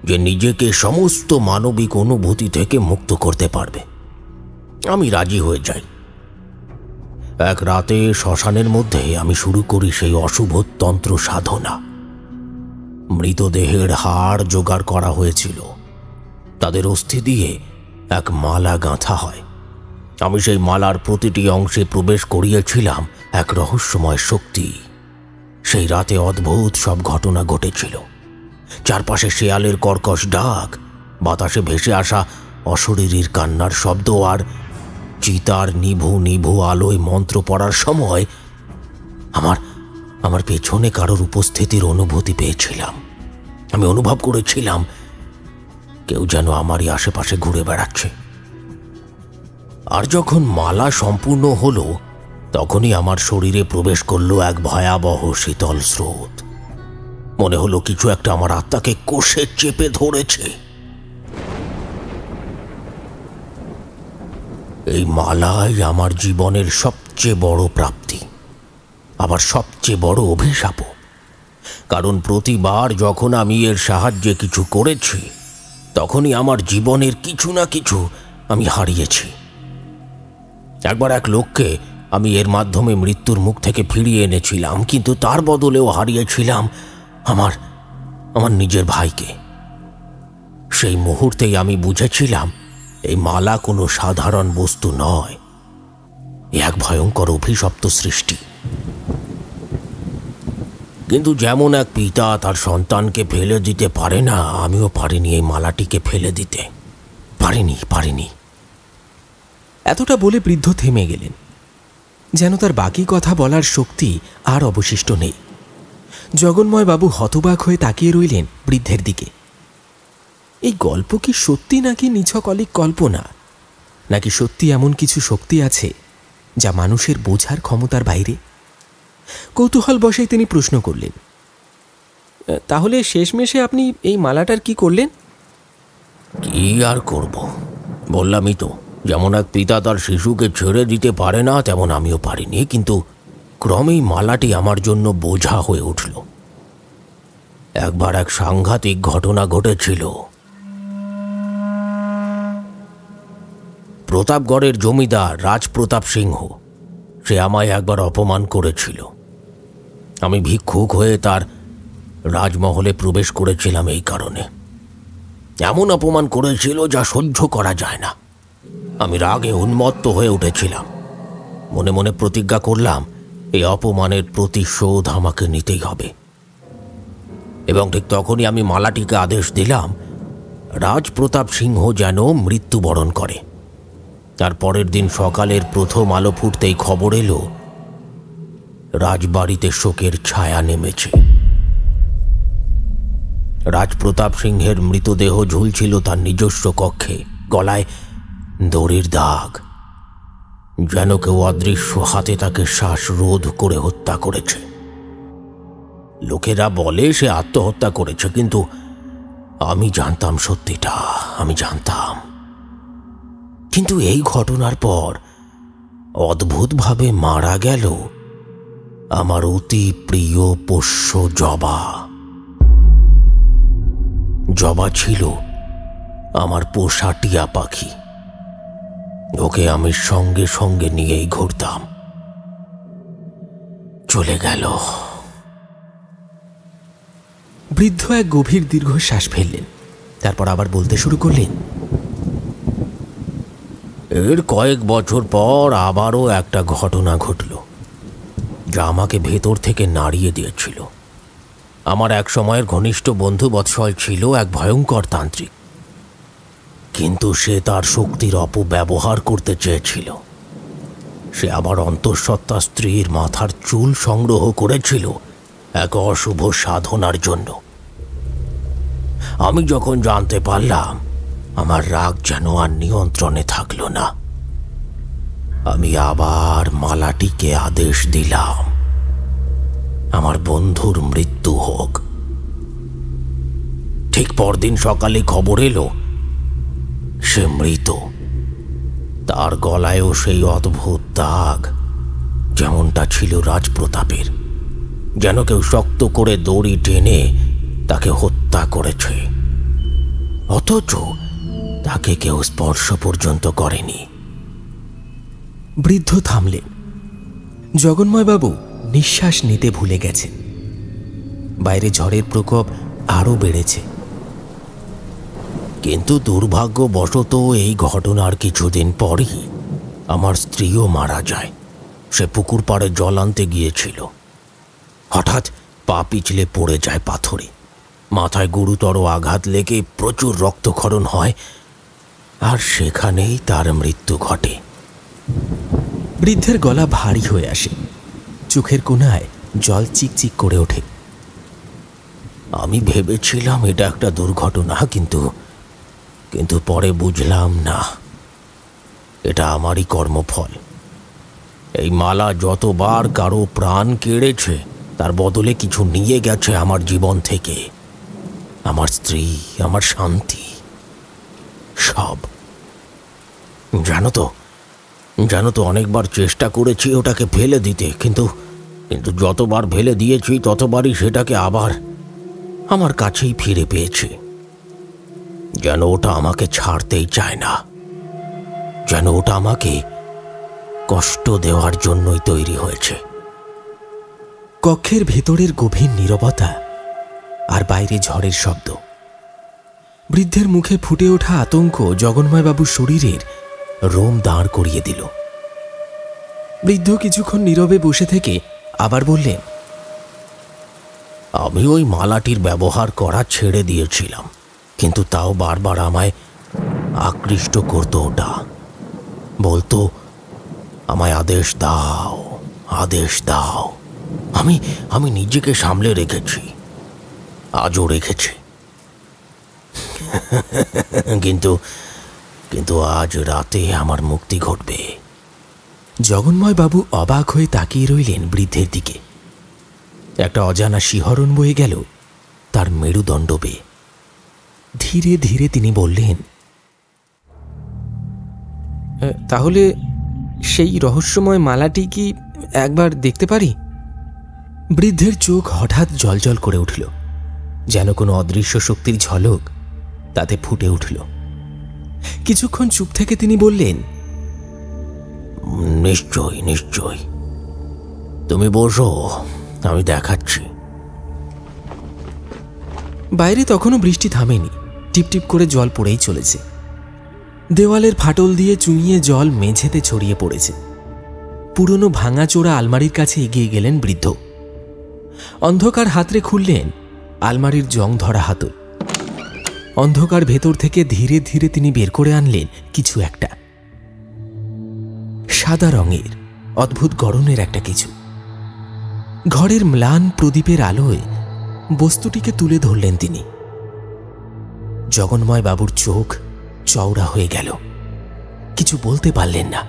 যে নিজেকে সমস্ত মানবিক অনুভূতি থেকে মুক্ত করতে পারবে। আমি রাজি হয়ে যাই। এক রাতে শ্মশানের মধ্যে আমি শুরু করি সেই অশুভ তন্ত্র সাধনা। মৃতদেহের হাড় জোগাড় করা হয়েছিল, তাদের অস্থি দিয়ে এক মালা গাঁথা হয়। আমি সেই মালার প্রতিটি অংশে প্রবেশ করিয়েছিলাম এক রহস্যময় শক্তি। সেই রাতে অদ্ভুত সব ঘটনা ঘটেছিল। চারপাশে শেয়ালের কর্কশ ডাক, বাতাসে ভেসে আসা অশরীরীর কান্নার শব্দ, আর চিতার নিভু নিভু আলোয় মন্ত্র পড়ার সময় আমার পেছনে কারোর উপস্থিতির অনুভূতি পেয়েছিলাম। আমি অনুভব করেছিলাম কেউ যেন আমারই আশেপাশে ঘুরে বেড়াচ্ছে। আর যখন মালা সম্পূর্ণ হলো, তখনই আমার শরীরে প্রবেশ করলো এক ভয়াবহ শীতল স্রোত। মনে হলো কিছু একটা আমার আত্মাকে কষে চেপে ধরেছে। এই মালাই আমার জীবনের সবচেয়ে বড় প্রাপ্তি, আবার সবচেয়ে বড় অভিশাপও। কারণ প্রতিবার যখন আমি এর সাহায্যে কিছু করেছি, তখনই আমার জীবনের কিছু না কিছু আমি হারিয়েছি। একবার এক লোককে আমি এর মাধ্যমে মৃত্যুর মুখ থেকে ফিরিয়ে এনেছিলাম, কিন্তু তার বদলেও হারিয়েছিলাম আমার নিজের ভাইকে। সেই মুহূর্তেই আমি বুঝেছিলাম এই মালা কোনো সাধারণ বস্তু নয়, এক ভয়ঙ্কর অভিশপ্ত সৃষ্টি। কিন্তু যেমন এক পিতা তার সন্তানকে ফেলে দিতে পারে না, আমিও পারিনি এই মালাটিকে ফেলে দিতে। পারিনি। এতটা বলে বৃদ্ধ থেমে গেলেন, যেন তার বাকি কথা বলার শক্তি আর অবশিষ্ট নেই। জগন্ময় বাবু হতবাক হয়ে তাকিয়ে রইলেন বৃদ্ধের দিকে। এই গল্প কি সত্যি নাকি নিছক অলীক কল্পনা, নাকি সত্যি এমন কিছু শক্তি আছে যা মানুষের বোঝার ক্ষমতার বাইরে? কৌতূহল বসে তিনি প্রশ্ন করলেন, তাহলে শেষমেশে আপনি এই মালাটার কি করলেন? কি আর করব, বললামই তো, যেমন এক পিতা তার শিশুকে ছেড়ে দিতে পারে না, তেমন আমিও পারিনি। কিন্তু ক্রমেই মালাটি আমার জন্য বোঝা হয়ে উঠল। একবার এক সাংঘাতিক ঘটনা ঘটেছিল। প্রতাপগড়ের জমিদার রাজপ্রতাপ সিংহ, সে আমায় একবার অপমান করেছিল। আমি ভিক্ষুক হয়ে তার রাজমহলে প্রবেশ করেছিলাম এই কারণে। এমন অপমান করেছিল যা সহ্য করা যায় না। আমি রাগে উন্মত্ত হয়ে উঠেছিলাম। মনে মনে প্রতিজ্ঞা করলাম এই অপমানের প্রতিশোধ আমাকে নিতেই হবে। এবং ঠিক তখনই আমি মালাটিকে আদেশ দিলাম রাজপ্রতাপ সিংহ যেন মৃত্যুবরণ করে। তার পরের দিন সকালের প্রথম আলো ফুটতেই খবর এলো রাজবাড়িতে শোকের ছায়া নেমেছে। রাজপ্রতাপ সিংহের মৃতদেহ ঝুলছিল তার নিজস্ব কক্ষে, গলায় দড়ির দাগ, যেন কেউ অদৃশ্য হাতে তাকে শ্বাসরোধ করে হত্যা করেছে। লোকেরা বলে সে আত্মহত্যা করেছে, কিন্তু আমি জানতাম সত্যিটা। আমি জানতাম কিন্তু এই ঘটনার পর অদ্ভুতভাবে মারা গেল আমার অতি প্রিয় পোষ্য জবা। জবা ছিল আমার পোষা টিয়া পাখি। ওকে আমি সঙ্গে সঙ্গে নিয়েই ঘুরতাম। চলে গেল। বৃদ্ধ এক গভীর দীর্ঘশ্বাস ফেললেন, তারপর আবার বলতে শুরু করলেন, এর কয়েক বছর পর আবারও একটা ঘটনা ঘটল, যা আমাকে ভেতর থেকে নাড়িয়ে দিয়েছিল। আমার এক সময়ের ঘনিষ্ঠ বন্ধু বৎসল ছিল এক ভয়ঙ্কর তান্ত্রিক, কিন্তু সে তার শক্তির অপব্যবহার করতে চেয়েছিল। সে আমার অন্তঃসত্ত্বা স্ত্রীর মাথার চুল সংগ্রহ করেছিল এক অশুভ সাধনার জন্য। আমি যখন জানতে পারলাম, আমার রাগ যেন আর নিয়ন্ত্রণে থাকল না। আমি আবার মালাটিকে আদেশ দিলাম আমার বন্ধুর মৃত্যু হোক। ঠিক পরদিন সকালে খবর এলো সে মৃত। তার গলায়ও সেই অদ্ভুত দাগ, যেমনটা ছিল রাজপ্রতাপের, যেন কেউ শক্ত করে দড়ি টেনে তাকে হত্যা করেছে, অথচ তাকে কেউ স্পর্শ পর্যন্ত করেনি। বৃদ্ধ থামলেন। জগন্ময়বাবু নিঃশ্বাস নিতে ভুলে গেছেন। বাইরে ঝড়ের প্রকোপ আরও বেড়েছে। কিন্তু দুর্ভাগ্যবশত এই ঘটনার কিছুদিন পরই আমার স্ত্রীও মারা যায়। সে পুকুর পাড়ে জল আনতে গিয়েছিল। হঠাৎ পা পিছলে পড়ে যায় পাথরে। মাথায় গুরুতর আঘাত লেগে প্রচুর রক্তক্ষরণ হয়, আর সেখানেই তার মৃত্যু ঘটে। বৃদ্ধের গলা ভারী হয়ে আসে, চোখের কোণায় জল চিকচিক করে ওঠে। আমি ভেবেছিলাম এটা একটা দুর্ঘটনা, কিন্তু পরে বুঝলাম না, এটা আমারই কর্মফল। এই মালা যতবার কারো প্রাণ কেড়েছে, তার বদলে কিছু নিয়ে গেছে আমার জীবন থেকে। আমার স্ত্রী, আমার শান্তি, সব। জানো তো অনেকবার চেষ্টা করেছি ওটাকে ফেলে দিতে, কিন্তু যতবার ফেলে দিয়েছি ততবারই সেটাকে আবার আমার কাছেই ফিরে পেয়েছি। যেন ওটা আমাকে ছাড়তেই চায় না, যেন ওটা আমাকে কষ্ট দেওয়ার জন্যই তৈরি হয়েছে। কক্ষের ভেতরের গভীর নীরবতা আর বাইরে ঝড়ের শব্দ। বৃদ্ধের মুখে ফুটে ওঠা আতঙ্ক জগন্ময়বাবুর শরীরের রোম দাঁড় করিয়ে দিল। বৃদ্ধ কিছুক্ষণ নীরবে বসে থেকে আবার বললেন, আমি ওই মালাটির ব্যবহার করা ছেড়ে দিয়েছিলাম, কিন্তু তাও বারবার আমায় আকৃষ্ট করতো ওটা। বলতো, আমায় আদেশ দাও, আদেশ দাও। আমি নিজেকে সামলে রেখেছি, আজও রেখেছি। কিন্তু আজ রাতে আমার মুক্তি ঘটবে। জগন্ময়বাবু অবাক হয়ে তাকিয়ে রইলেন বৃদ্ধের দিকে। একটা অজানা শিহরণ বয়ে গেল তার মেরুদণ্ড বেয়ে। ধীরে ধীরে তিনি বললেন, তাহলে সেই রহস্যময় মালাটি কি একবার দেখতে পারি? বৃদ্ধের চোখ হঠাৎ জ্বলজ্বল করে উঠল, যেন কোনো অদৃশ্য শক্তির ঝলক তাতে ফুটে উঠল। কিছুক্ষণ চুপ থেকে তিনি বললেন, নিশ্চয় নিশ্চয়, তুমি বসো, আমি দেখাচ্ছি। বাইরে তখনও বৃষ্টি থামেনি, টিপটিপ করে জল পড়েই চলেছে। দেওয়ালের ফাটল দিয়ে চুঁইয়ে জল মেঝেতে ছড়িয়ে পড়েছে। পুরনো ভাঙাচোরা আলমারির কাছে এগিয়ে গেলেন বৃদ্ধ। অন্ধকার হাতড়ে খুললেন আলমারির জং ধরা হাতল। অন্ধকার ভেতর থেকে ধীরে ধীরে তিনি বের করে আনলেন কিছু একটা। সাদা রঙের অদ্ভুত গড়নের একটা কিছু। ঘরের ম্লান প্রদীপের আলোয় বস্তুটিকে তুলে ধরলেন তিনি। জগন্ময় বাবুর চোখ চওড়া হয়ে গেল। কিছু বলতে পারলেন না,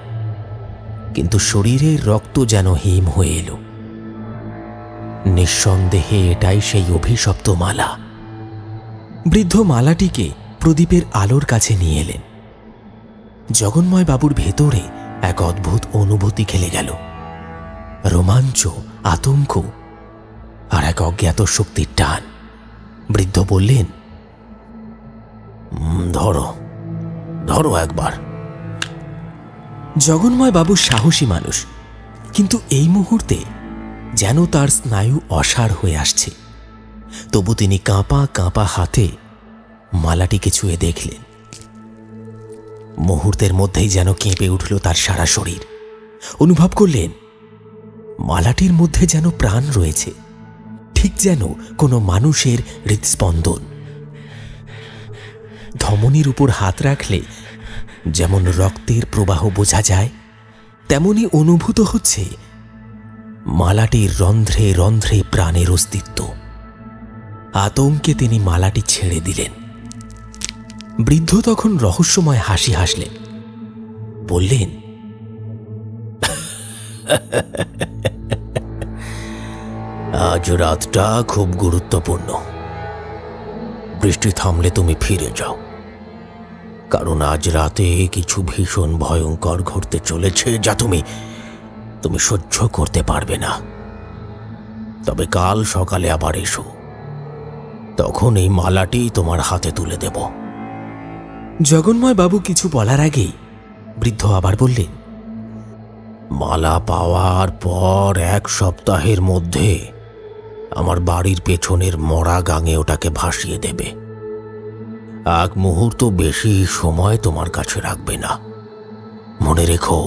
কিন্তু শরীরের রক্ত যেন হিম হয়ে এলো। নিঃসন্দেহে এটাই সেই অভিশপ্ত মালা। বৃদ্ধ মালাটিকে প্রদীপের আলোর কাছে নিয়ে এলেন। জগন্ময় বাবুর ভেতরে এক অদ্ভুত অনুভূতি খেলে গেল, রোমাঞ্চ, আতঙ্ক আর এক অজ্ঞাত শক্তির টান। বৃদ্ধ বললেন, ধরো ধরো একবার। জগন্ময় বাবু সাহসী মানুষ, কিন্তু এই মুহূর্তে যেন তার স্নায়ু অসাড় হয়ে আসছে। তবু তিনি কাঁপা কাঁপা হাতে মালাটিকে ছুঁয়ে দেখলেন। মুহূর্তের মধ্যেই যেন কেঁপে উঠল তার সারা শরীর। অনুভব করলেন মালাটির মধ্যে যেন প্রাণ রয়েছে, ঠিক যেন কোনো মানুষের হৃদস্পন্দন। ধমনীর উপর হাত রাখলে যেমন রক্তের প্রবাহ বোঝা যায়, তেমনি অনুভূত হচ্ছে মালাটির রন্ধ্রে রন্ধ্রে প্রাণের অস্তিত্ব। আতঙ্কে তিনি মালাটি ছেড়ে দিলেন। বৃদ্ধ তখন রহস্যময় হাসি হাসলেন, বললেন, আজ রাতটা খুব গুরুত্বপূর্ণ। বৃষ্টি থামলে তুমি ফিরে যাও, কারণ আজ রাতে কিছু ভীষণ ভয়ঙ্কর ঘটতে চলেছে যা তুমি সহ্য করতে পারবে না। তবে কাল সকালে আবার এসো, তখন এই মালাটি তোমার হাতে তুলে দেব। জগন্ময় বাবু কিছু বলার আগেই বৃদ্ধ আবার বললেন, মালা পাওয়ার পর 1 সপ্তাহের মধ্যে আমার বাড়ির পেছনের মরা গাঙে ওটাকে ভাসিয়ে দেবে। 1 মুহূর্ত বেশি সময় তোমার কাছে রাখবে না। মনে রেখো,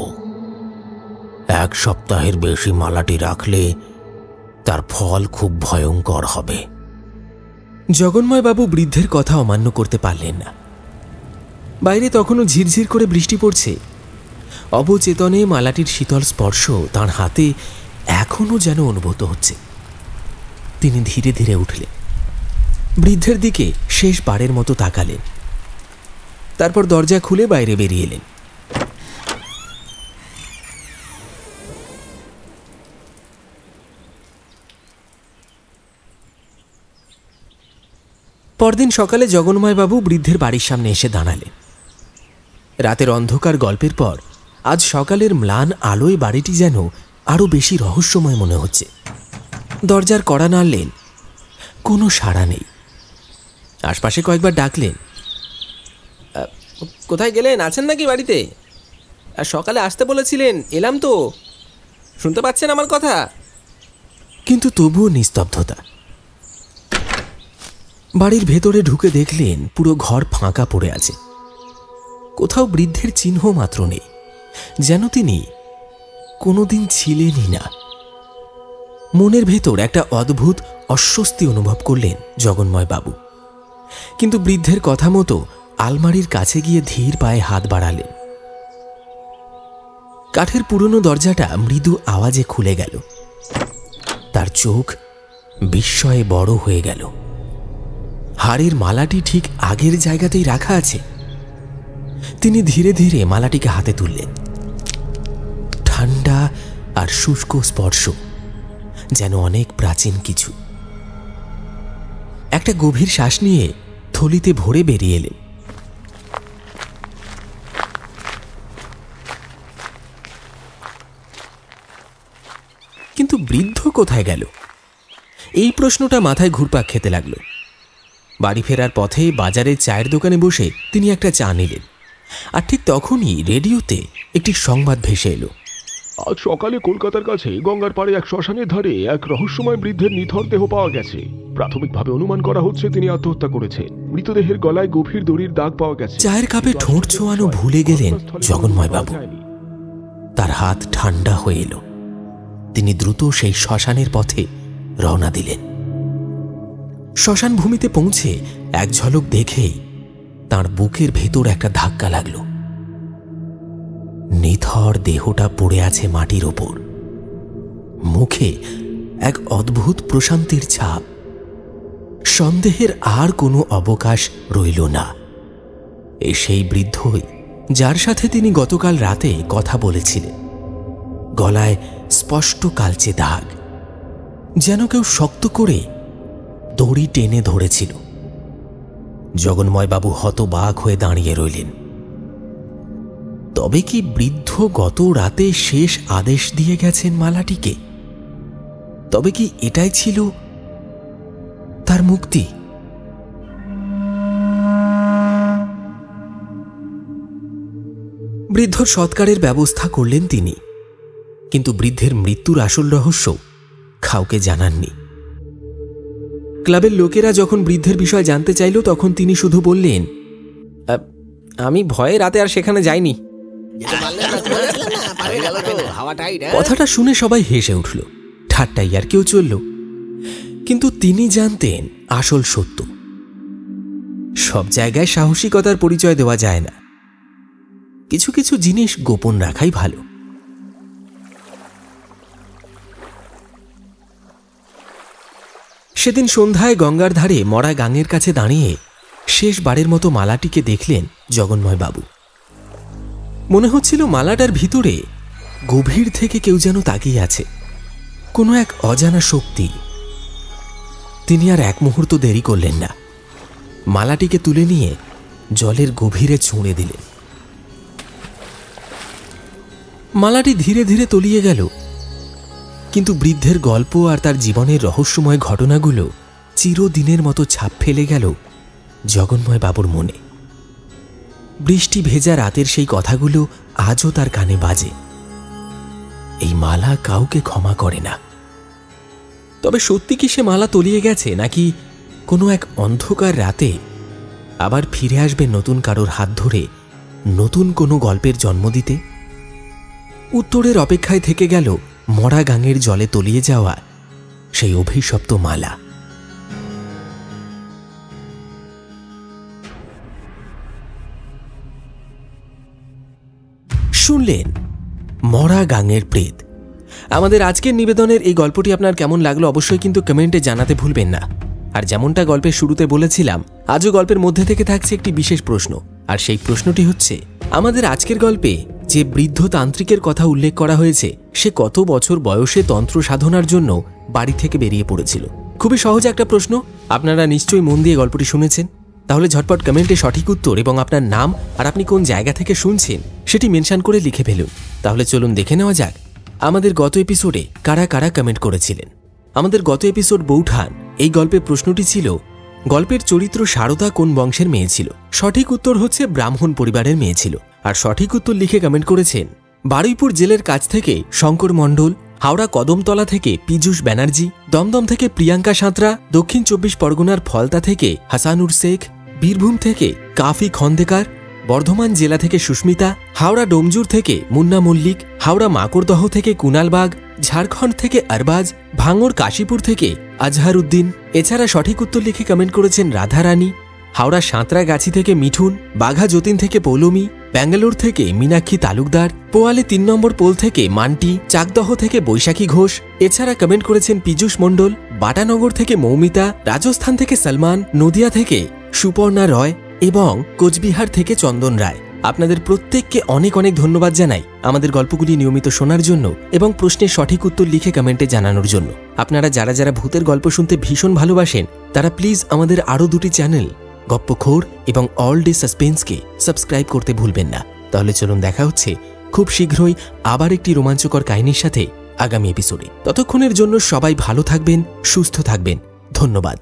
1 সপ্তাহের বেশি মালাটি রাখলে তার ফল খুব ভয়ঙ্কর হবে। জগন্ময় বাবু বৃদ্ধের কথা অমান্য করতে পারলেন না। বাইরে তখনও ঝিরঝির করে বৃষ্টি পড়ছে। অবচেতনে মালাটির শীতল স্পর্শ তাঁর হাতে এখনও যেন অনুভূত হচ্ছে। তিনি ধীরে ধীরে উঠলেন, বৃদ্ধের দিকে শেষবারের মতো তাকালেন, তারপর দরজা খুলে বাইরে বেরিয়ে এলেন। পরদিন সকালে জগন্ময় বাবু বৃদ্ধের বাড়ির সামনে এসে দাঁড়ালেন। রাতের অন্ধকার গল্পের পর আজ সকালের ম্লান আলোয় বাড়িটি যেন আরো বেশি রহস্যময় মনে হচ্ছে। দরজার কড়া নাড়লেন, কোনো সাড়া নেই। আশপাশে কয়েকবার ডাকলেন, কোথায় গেলেন? আছেন নাকি বাড়িতে? আর সকালে আসতে বলেছিলেন, এলাম তো, শুনতে পাচ্ছেন আমার কথা? কিন্তু তবুও নিস্তব্ধতা। বাড়ির ভেতরে ঢুকে দেখলেন পুরো ঘর ফাঁকা পড়ে আছে। কোথাও বৃদ্ধের চিহ্ন মাত্র নেই, যেন তিনি কোনোদিন ছিলেনই না। মনের ভেতর একটা অদ্ভুত অস্বস্তি অনুভব করলেন জগন্ময় বাবু, কিন্তু বৃদ্ধের কথা মতো আলমারির কাছে গিয়ে ধীর পায়ে হাত বাড়ালেন। কাঠের পুরনো দরজাটা মৃদু আওয়াজে খুলে গেল। তার চোখ বিস্ময়ে বড় হয়ে গেল। হাড়ের মালাটি ঠিক আগের জায়গাতেই রাখা আছে। তিনি ধীরে ধীরে মালাটিকে হাতে তুললেন। ঠান্ডা আর শুষ্ক স্পর্শ, যেন অনেক প্রাচীন কিছু। একটা গভীর শ্বাস নিয়ে থলিতে ভরে বেরিয়ে এলেন। কিন্তু বৃদ্ধ কোথায় গেল? এই প্রশ্নটা মাথায় ঘুরপাক খেতে লাগল। বাড়ি ফেরার পথে বাজারে চায়ের দোকানে বসে তিনি একটা চা নিলেন, আর ঠিক তখনই রেডিওতে একটি সংবাদ ভেসে এলো। আজ সকালে কলকাতার কাছে গঙ্গার পাড়ে এক শ্মশানের ধারে এক রহস্যময় বৃদ্ধের নিথর দেহ পাওয়া গেছে। প্রাথমিকভাবে অনুমান করা হচ্ছে তিনি আত্মহত্যা করেছেন। মৃতদেহের গলায় গভীর দড়ির দাগ পাওয়া গেছে। চায়ের কাপে ঠোঁট ছোঁয়ানো ভুলে গেলেন জগন্ময় বাবু। তার হাত ঠান্ডা হয়ে এলো। তিনি দ্রুত সেই শ্মশানের পথে রওনা দিলেন। শ্মশান ভূমিতে পৌঁছে এক ঝলক দেখেই তার বুকের ভেতর একটা ধাক্কা লাগল। নিথর দেহটা পড়ে আছে মাটির ওপর, মুখে এক অদ্ভুত প্রশান্তির ছাপ। সন্দেহের আর কোনো অবকাশ রইল না। এ সেই বৃদ্ধই যার সাথে তিনি গতকাল রাতে কথা বলেছিলেন। গলায় স্পষ্ট কালচে দাগ, যেন কেউ শক্ত করে দড়ি টেনে ধরেছিল। জগন্ময় বাবু হতবাক হয়ে দাঁড়িয়ে রইলেন। তবে কি বৃদ্ধ গত রাতে শেষ আদেশ দিয়ে গেছেন মালাটিকে? তবে কি এটাই ছিল তার মুক্তি? বৃদ্ধর সৎকারের ব্যবস্থা করলেন তিনি, কিন্তু বৃদ্ধের মৃত্যুর আসল রহস্য কাউকে জানাননি। ক্লাবের লোকেরা যখন বৃদ্ধের বিষয় জানতে চাইল তখন তিনি শুধু বললেন, আমি ভয়ে রাতে আর সেখানে যাইনি। কথাটা শুনে সবাই হেসে উঠল, ঠাট্টাই আর কেউ চলল, কিন্তু তিনি জানতেন আসল সত্য। সব জায়গায় সাহসিকতার পরিচয় দেওয়া যায় না, কিছু কিছু জিনিস গোপন রাখাই ভালো। সেদিন সন্ধ্যায় গঙ্গার ধারে মরা গাঙের কাছে দাঁড়িয়ে শেষবারের মতো মালাটিকে দেখলেন জগন্ময় বাবু। মনে হচ্ছিল মালাটার ভিতরে গভীর থেকে কেউ যেন তাকিয়ে আছে, কোনো এক অজানা শক্তি। তিনি আর এক মুহূর্ত দেরি করলেন না, মালাটিকে তুলে নিয়ে জলের গভীরে ছুঁড়ে দিলেন। মালাটি ধীরে ধীরে তলিয়ে গেল, কিন্তু বৃদ্ধের গল্প আর তার জীবনের রহস্যময় ঘটনাগুলো চিরদিনের মতো ছাপ ফেলে গেল জগন্ময় বাবুর মনে। বৃষ্টি ভেজা রাতের সেই কথাগুলো আজও তার কানে বাজে। এই মালা কাউকে ক্ষমা করে না। তবে সত্যি কি সে মালা তলিয়ে গেছে, নাকি কোনো এক অন্ধকার রাতে আবার ফিরে আসবে নতুন কারোর হাত ধরে নতুন কোনো গল্পের জন্ম দিতে? উত্তরের অপেক্ষায় থেকে গেল মরা গাঙের জলে তলিয়ে যাওয়া সেই অভিশপ্ত মালা। শুনলেন মরা গাঙের প্রেত। আমাদের আজকের নিবেদনের এই গল্পটি আপনার কেমন লাগলো অবশ্যই কিন্তু কমেন্টে জানাতে ভুলবেন না। আর যেমনটা গল্পের শুরুতে বলেছিলাম, আজও গল্পের মধ্যে থেকে থাকছে একটি বিশেষ প্রশ্ন, আর সেই প্রশ্নটি হচ্ছে, আমাদের আজকের গল্পে যে বৃদ্ধ তান্ত্রিকের কথা উল্লেখ করা হয়েছে সে কত বছর বয়সে তন্ত্র সাধনার জন্য বাড়ি থেকে বেরিয়ে পড়েছিল? খুবই সহজ একটা প্রশ্ন, আপনারা নিশ্চয়ই মন দিয়ে গল্পটি শুনেছেন। তাহলে ঝটপট কমেন্টে সঠিক উত্তর এবং আপনার নাম আর আপনি কোন জায়গা থেকে শুনছেন সেটি মেনশন করে লিখে ফেলুন। তাহলে চলুন দেখে নেওয়া যাক আমাদের গত এপিসোডে কারা কারা কমেন্ট করেছিলেন। আমাদের গত এপিসোড বৌঠান, এই গল্পের প্রশ্নটি ছিল, গল্পের চরিত্র সারদা কোন বংশের মেয়ে ছিল? সঠিক উত্তর হচ্ছে ব্রাহ্মণ পরিবারের মেয়ে ছিল। আর সঠিক উত্তর লিখে কমেন্ট করেছেন বারুইপুর জেলের কাছ থেকে শঙ্কর মণ্ডল, হাওড়া কদমতলা থেকে পীযূষ ব্যানার্জি, দমদম থেকে প্রিয়াঙ্কা সাঁতরা, দক্ষিণ 24 পরগনার ফলতা থেকে হাসানুর শেখ, বীরভূম থেকে কাফি খন্দেকার, বর্ধমান জেলা থেকে সুস্মিতা, হাওড়া ডোমজুর থেকে মুন্না মল্লিক, হাওড়া মাকড়দহ থেকে কুনালবাগ, ঝাড়খণ্ড থেকে আরবাজ, ভাঙড় কাশীপুর থেকে আজহার উদ্দিন। এছাড়া সঠিক উত্তর লিখে কমেন্ট করেছেন রাধারানী, হাওড়া সাঁতরাগাছি থেকে মিঠুন, বাঘা যতীন থেকে পৌলমী, ব্যাঙ্গালোর থেকে মীনাক্ষী তালুকদার, পোয়ালে 3 নম্বর পোল থেকে মান্টি, চাকদহ থেকে বৈশাখী ঘোষ। এছাড়া কমেন্ট করেছেন পীযূষ মণ্ডল, বাটানগর থেকে মৌমিতা, রাজস্থান থেকে সলমান, নদিয়া থেকে সুপর্ণা রয় এবং কোচবিহার থেকে চন্দন রায়। আপনাদের প্রত্যেককে অনেক অনেক ধন্যবাদ জানাই আমাদের গল্পগুলি নিয়মিত শোনার জন্য এবং প্রশ্নের সঠিক উত্তর লিখে কমেন্টে জানানোর জন্য। আপনারা যারা যারা ভূতের গল্প শুনতে ভীষণ ভালোবাসেন তারা প্লিজ আমাদের আরও 2টি চ্যানেল গপ্পখোর এবং অল ডে সাসপেন্সকে সাবস্ক্রাইব করতে ভুলবেন না। তাহলে চলুন দেখা হচ্ছে খুব শীঘ্রই আবার একটি রোমাঞ্চকর কাহিনীর সাথে আগামী এপিসোডে। ততক্ষণের জন্য সবাই ভালো থাকবেন, সুস্থ থাকবেন। ধন্যবাদ।